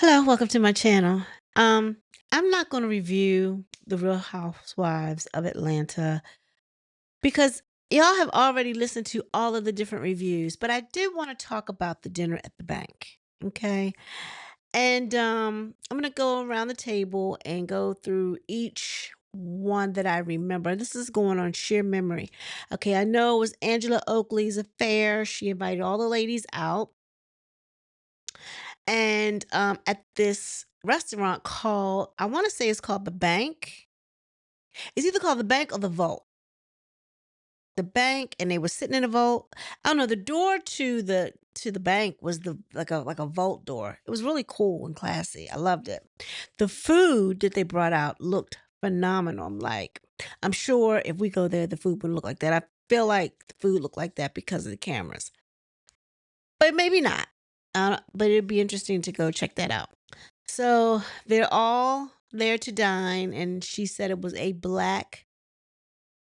Hello, welcome to my channel. Um, I'm not going to review the Real Housewives of Atlanta because y'all have already listened to all of the different reviews, but I did want to talk about the dinner at the bank. Okay. And I'm going to go around the table and go through each one that I remember. This is going on sheer memory. Okay, I know it was Angela Oakley's affair. She invited all the ladies out and at this restaurant called, I want to say it's called the Bank. It's either called the Bank or the Vault. The Bank, and they were sitting in a vault. I don't know. The door to the bank was the like a vault door. It was really cool and classy. I loved it. The food that they brought out looked phenomenal. I'm sure if we go there, the food would look like that. I feel like the food looked like that because of the cameras, but maybe not. But it'd be interesting to go check that out. So they're all there to dine, and she said it was a black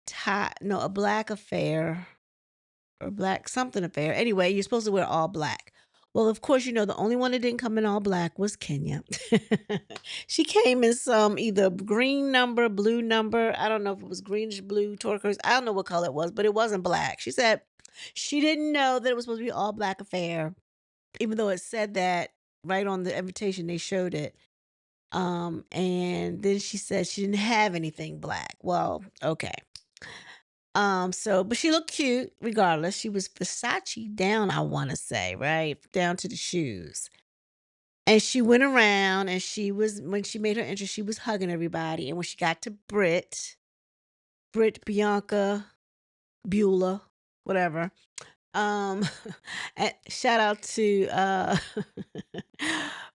tie, no, a black affair or black something affair. Anyway, you're supposed to wear all black. Well, of course, the only one that didn't come in all black was Kenya. She came in some either green number, blue number. I don't know if it was greenish blue, turquoise. I don't know what color it was, but it wasn't black. She said she didn't know that it was supposed to be all black affair, even though it said that right on the invitation, they showed it. And then she said she didn't have anything black. Well, okay. But she looked cute regardless. She was Versace down, I want to say, right? Down to the shoes. And she went around and when she made her entrance, she was hugging everybody. And when she got to Britt, Bianca, Beulah, whatever. Um, and shout out to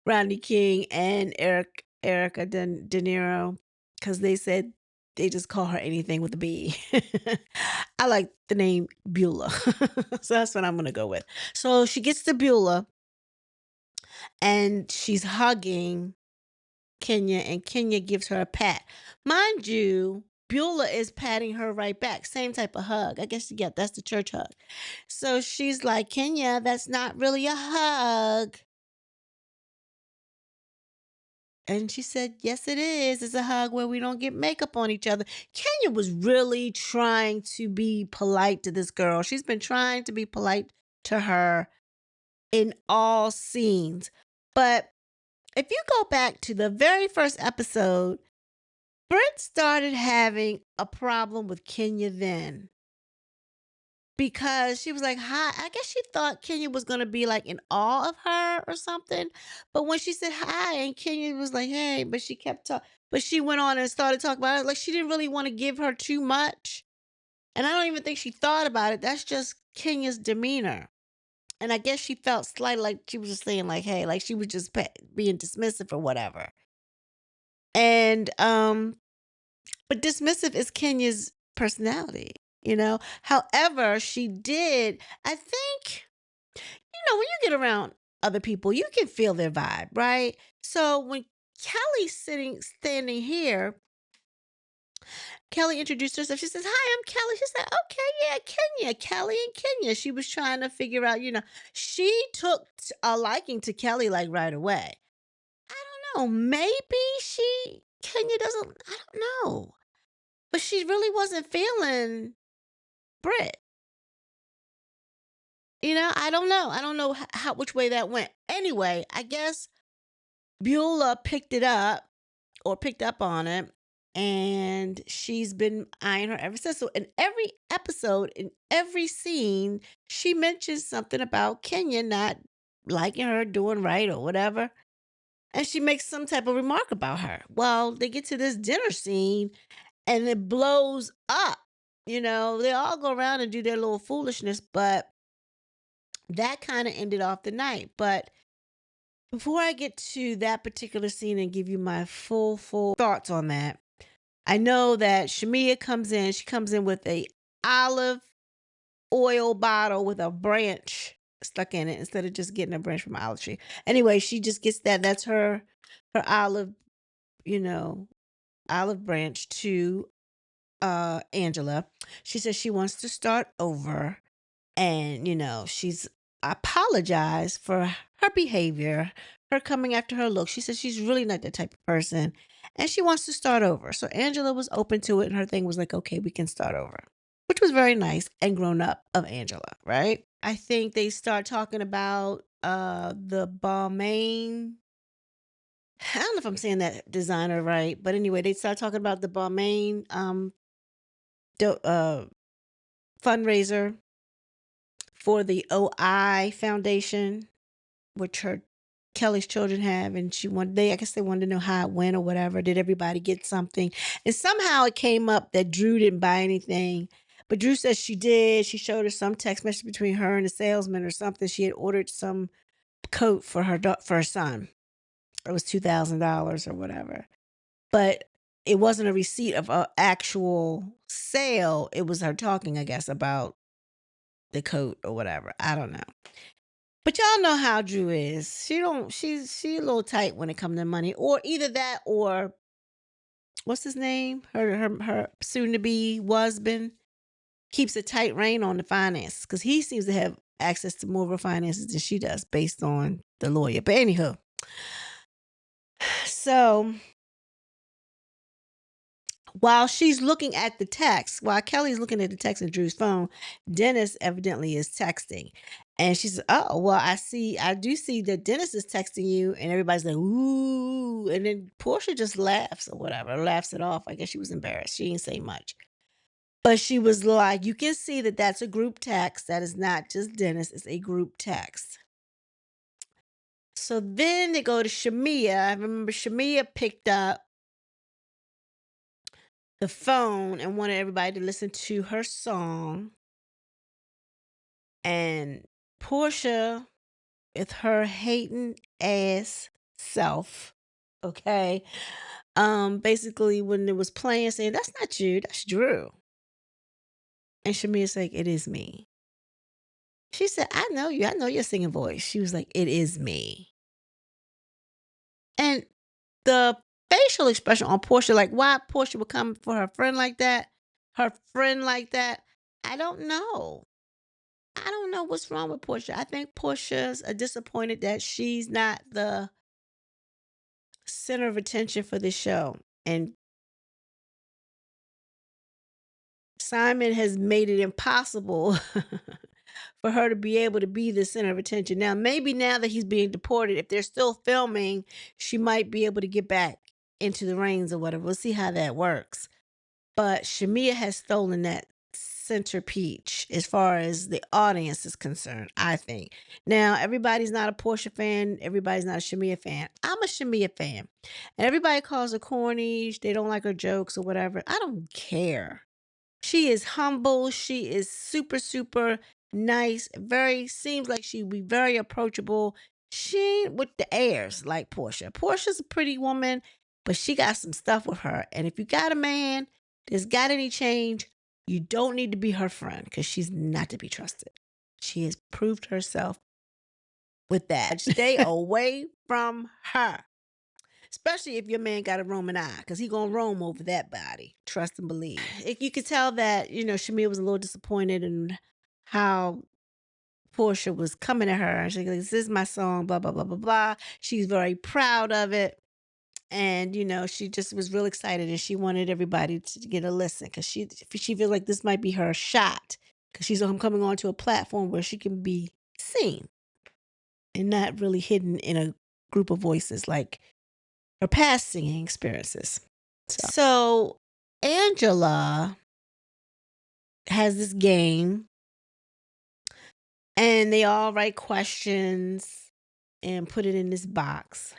Rodney King and Erica De Niro, because they said they just call her anything with a B. I like the name Beulah, so that's what I'm gonna go with. So she gets to Beulah and she's hugging Kenya, and Kenya gives her a pat. Mind you, Beulah is patting her right back. Same type of hug. I guess, yeah, that's the church hug. So she's like, Kenya, that's not really a hug. And she said, yes, it is. It's a hug where we don't get makeup on each other. Kenya was really trying to be polite to this girl. She's been trying to be polite to her in all scenes. But if you go back to the very first episode, Britt started having a problem with Kenya then because she was like, hi. I guess she thought Kenya was going to be like in awe of her or something. But when she said hi, and Kenya was like, hey, but she kept talking. But she went on and started talking about it. Like she didn't really want to give her too much. And I don't even think she thought about it. That's just Kenya's demeanor. And I guess she felt slightly like she was just saying, like, hey, like she was just being dismissive or whatever. And but dismissive is Kenya's personality. However, she did, I think, when you get around other people, you can feel their vibe, right? So when Kelly's standing here, Kelly introduced herself. She says, hi, I'm Kelly. She said, okay, yeah, Kenya, Kelly and Kenya. She was trying to figure out, she took a liking to Kelly like right away. I don't know. Maybe Kenya doesn't, I don't know. But she really wasn't feeling Brit. I don't know. I don't know which way that went. Anyway, I guess Beulah picked up on it, and she's been eyeing her ever since. So in every episode, in every scene, she mentions something about Kenya not liking her, doing right, or whatever. And she makes some type of remark about her. Well, they get to this dinner scene and it blows up. They all go around and do their little foolishness, but that kind of ended off the night. But before I get to that particular scene and give you my full thoughts on that, I know that Shamia comes in. She comes in with a olive oil bottle with a branch stuck in it instead of just getting a branch from an olive tree. Anyway, she just gets that. That's her olive, you know, olive branch to Angela. She says she wants to start over, and she's apologized for her behavior, her coming after her look. She said she's really not that type of person and she wants to start over. So Angela was open to it and her thing was like, okay, we can start over, which was very nice and grown up of Angela, right? I think they start talking about the Balmain. I don't know if I'm saying that designer right, but anyway, they start talking about the Balmain do- uh fundraiser for the OI Foundation, which her Kelly's children have, and she wanted they I guess they wanted to know how it went or whatever. Did everybody get something? And somehow it came up that Drew didn't buy anything. But Drew says she did. She showed her some text message between her and the salesman or something. She had ordered some coat for for her son. It was $2,000 or whatever. But it wasn't a receipt of an actual sale. It was her talking, I guess, about the coat or whatever. I don't know. But y'all know how Drew is. She a little tight when it comes to money. Or either that or what's his name? Her soon to be husband keeps a tight rein on the finances because he seems to have access to more of her finances than she does based on the lawyer. But anywho, so while she's looking at the text, while Kelly's looking at the text in Drew's phone, Dennis evidently is texting. And she says, oh, well, I do see that Dennis is texting you. And everybody's like, ooh. And then Portia just laughs or whatever, laughs it off. I guess she was embarrassed. She didn't say much. But she was like, you can see that that's a group text. That is not just Dennis, it's a group text. So then they go to Shamia. I remember Shamia picked up the phone and wanted everybody to listen to her song. And Portia, with her hating ass self, okay, basically when it was playing, saying, that's not you, that's Drew. And Shamia's like, it is me. She said, I know you, I know your singing voice. She was like, it is me. And the facial expression on Portia, like why Portia would come for her friend like that, I don't know. I don't know what's wrong with Portia. I think Portia's disappointed that she's not the center of attention for this show. And Simon has made it impossible for her to be able to be the center of attention. Now, maybe now that he's being deported, if they're still filming, she might be able to get back into the reins or whatever. We'll see how that works. But Shamia has stolen that center peach as far as the audience is concerned, I think. Now, everybody's not a Portia fan. Everybody's not a Shamia fan. I'm a Shamia fan. And everybody calls her corny. They don't like her jokes or whatever. I don't care. She is humble. She is super, super nice. Very, seems like she'd be very approachable. She ain't with the airs like Portia. Portia's a pretty woman, but she got some stuff with her. And if you got a man that's got any change, you don't need to be her friend because she's not to be trusted. She has proved herself with that. Stay away from her. Especially if your man got a Roman eye, because he gonna roam over that body. Trust and believe. If you could tell that, Shamia was a little disappointed in how Portia was coming at her. And she's like, this is my song, blah, blah, blah, blah, blah. She's very proud of it. And, she just was real excited and she wanted everybody to get a listen because she feels like this might be her shot because she's coming onto a platform where she can be seen and not really hidden in a group of voices like her past singing experiences. So Angela has this game and they all write questions and put it in this box.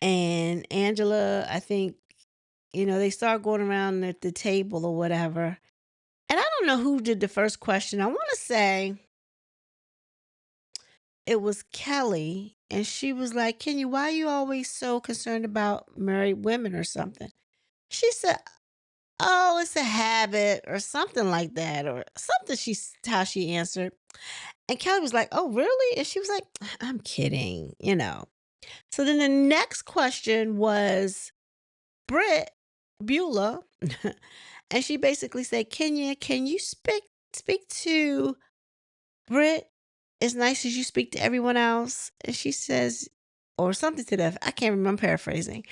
And Angela, I think, they start going around at the table or whatever. And I don't know who did the first question. I want to say it was Kelly. And she was like, why are you always so concerned about married women or something? She said, oh, it's a habit or something like that, or something how she answered. And Kelly was like, oh, really? And she was like, I'm kidding. So then the next question was Britt Beulah. And she basically said, Kenya, can you speak to Britt as nice as you speak to everyone else? And she says, or something to that. I can't remember, I'm paraphrasing.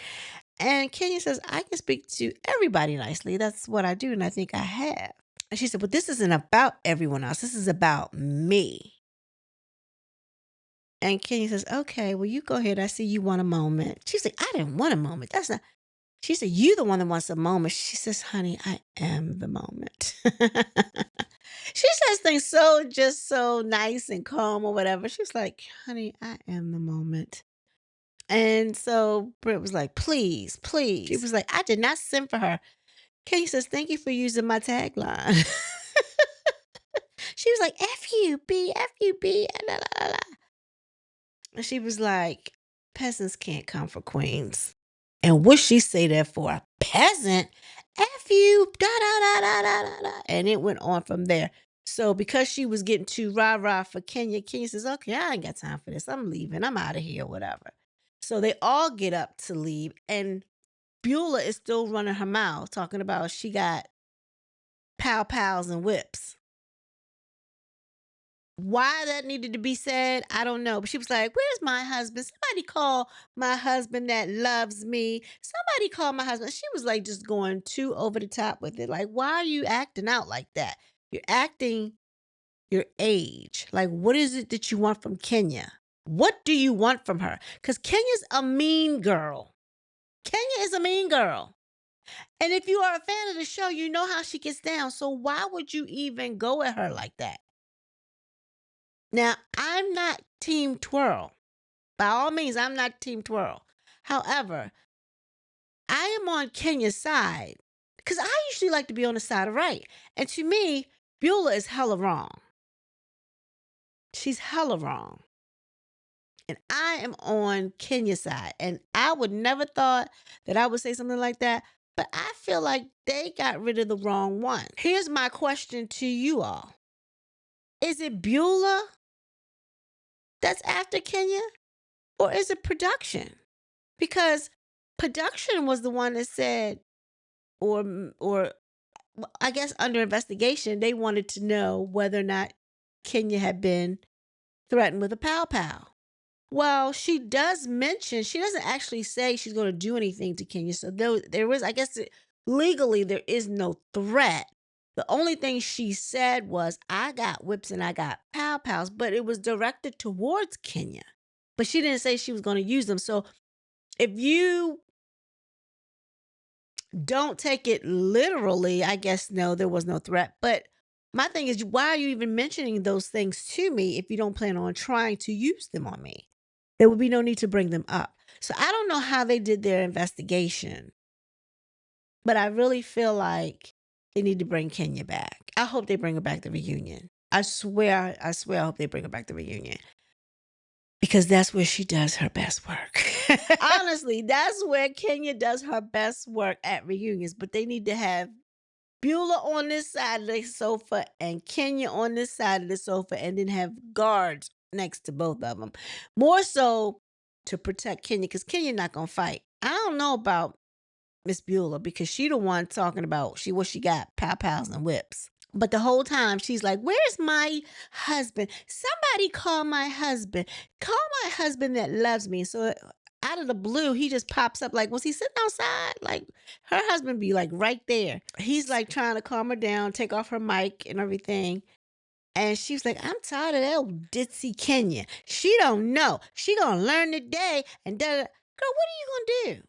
And Kenya says, I can speak to everybody nicely. That's what I do. And I think I have. And she said, but this isn't about everyone else. This is about me. And Kenya says, okay, well, you go ahead. I see you want a moment. She's like, I didn't want a moment. That's not. She said, you the one that wants a moment. She says, honey, I am the moment. She says things just so nice and calm or whatever. She's like, honey, I am the moment. And so Britt was like, please, please. She was like, I did not send for her. Kay says, thank you for using my tagline. She was like, F-U-B, F-U-B, la, la, la. And she was like, peasants can't come for queens. And what she say that for? A peasant? F you, da, da, da, da, da, da, da. And it went on from there. So because she was getting too rah-rah for Kenya, Kenya says, okay, I ain't got time for this. I'm leaving. I'm out of here, whatever. So they all get up to leave. And Beulah is still running her mouth, talking about she got pow-pows and whips. Why that needed to be said, I don't know. But she was like, where's my husband? Somebody call my husband that loves me. Somebody call my husband. She was like just going too over the top with it. Like, why are you acting out like that? You're acting your age. Like, what is it that you want from Kenya? What do you want from her? Because Kenya's a mean girl. Kenya is a mean girl. And if you are a fan of the show, you know how she gets down. So why would you even go at her like that? Now, I'm not Team Twirl. By all means, I'm not Team Twirl. However, I am on Kenya's side because I usually like to be on the side of right. And to me, Beulah is hella wrong. She's hella wrong. And I am on Kenya's side. And I would never thought that I would say something like that. But I feel like they got rid of the wrong one. Here's my question to you all. Is it Beulah that's after Kenya? Or is it production? Because production was the one that said, or I guess under investigation, they wanted to know whether or not Kenya had been threatened with a pow-pow. Well, she does mention, she doesn't actually say she's going to do anything to Kenya. So there was, I guess, legally, there is no threat. The only thing she said was, I got whips and I got pow-pows, but it was directed towards Kenya. But she didn't say she was going to use them. So if you don't take it literally, I guess, no, there was no threat. But my thing is, why are you even mentioning those things to me if you don't plan on trying to use them on me? There would be no need to bring them up. So I don't know how they did their investigation, but I really feel like they need to bring Kenya back. I hope they bring her back the reunion. I swear, I hope they bring her back the reunion. Because that's where she does her best work. Honestly, that's where Kenya does her best work, at reunions. But they need to have Beulah on this side of the sofa and Kenya on this side of the sofa, and then have guards next to both of them. More so to protect Kenya, because Kenya not going to fight. I don't know about Miss Beulah, because she the one talking about what she got, pow-pows and whips. But the whole time she's like, where's my husband? Somebody call my husband. Call my husband that loves me. So out of the blue, he just pops up. Like, was he sitting outside? Like, her husband be like right there. He's like trying to calm her down, take off her mic and everything. And she was like, I'm tired of that old ditzy Kenya. She don't know. She gonna learn today. And da. Girl, what are you gonna do?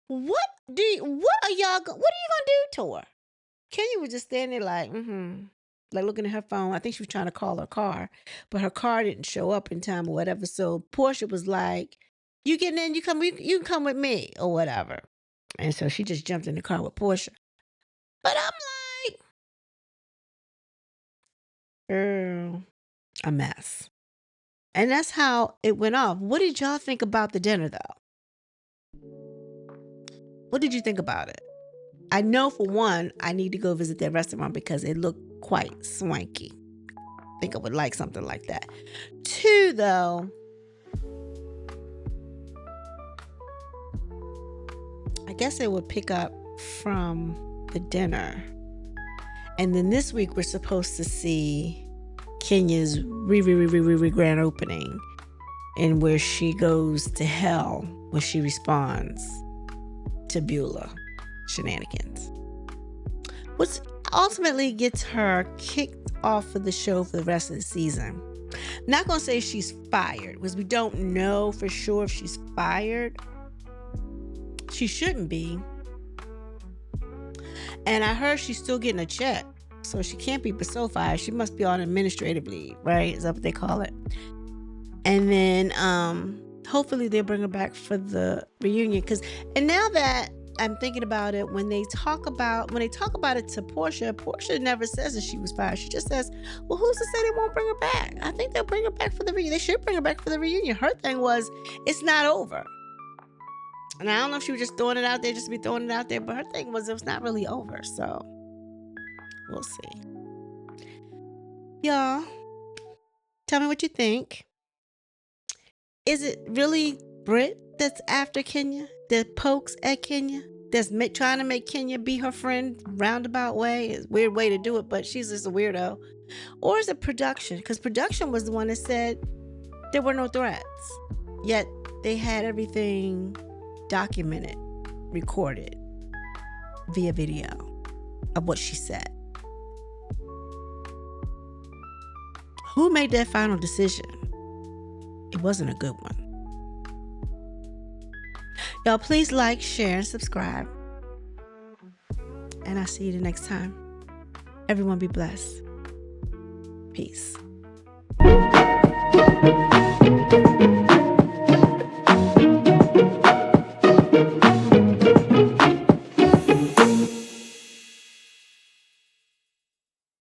What are you gonna do to her? Kenya was just standing there like, like looking at her phone. I think she was trying to call her car, but her car didn't show up in time or whatever. So Portia was like, you getting in, you can come with me or whatever. And so she just jumped in the car with Portia. But I'm like, girl, a mess. And that's how it went off. What did y'all think about the dinner though? What did you think about it? I know for one, I need to go visit that restaurant because it looked quite swanky. I think I would like something like that. Two, though, I guess it would pick up from the dinner. And then this week, we're supposed to see Kenya's grand opening. and where she goes to hell when she responds to Beulah shenanigans, which ultimately gets her kicked off of the show for the rest of the season. Not gonna say she's fired, because we don't know for sure if she's fired. She shouldn't be. And I heard she's still getting a check, so she can't be so fired. She must be on administrative leave, right? Is that what they call it? And then hopefully they'll bring her back for the reunion. And now that I'm thinking about it, when they talk about it to Portia never says that she was fired. She just says, well, who's to say they won't bring her back? I think they'll bring her back for the reunion. They should bring her back for the reunion. Her thing was, it's not over. And I don't know if she was just throwing it out there, just to be throwing it out there, but her thing was, it was not really over. So we'll see. Y'all, tell me what you think. Is it really Britt that's after Kenya, that pokes at Kenya, that's trying to make Kenya be her friend roundabout way? It's a weird way to do it, but she's just a weirdo. Or is it production? Because production was the one that said there were no threats, yet they had everything documented, recorded via video of what she said. Who made that final decision? It wasn't a good one. Y'all, please like, share, and subscribe. And I'll see you the next time. Everyone be blessed. Peace.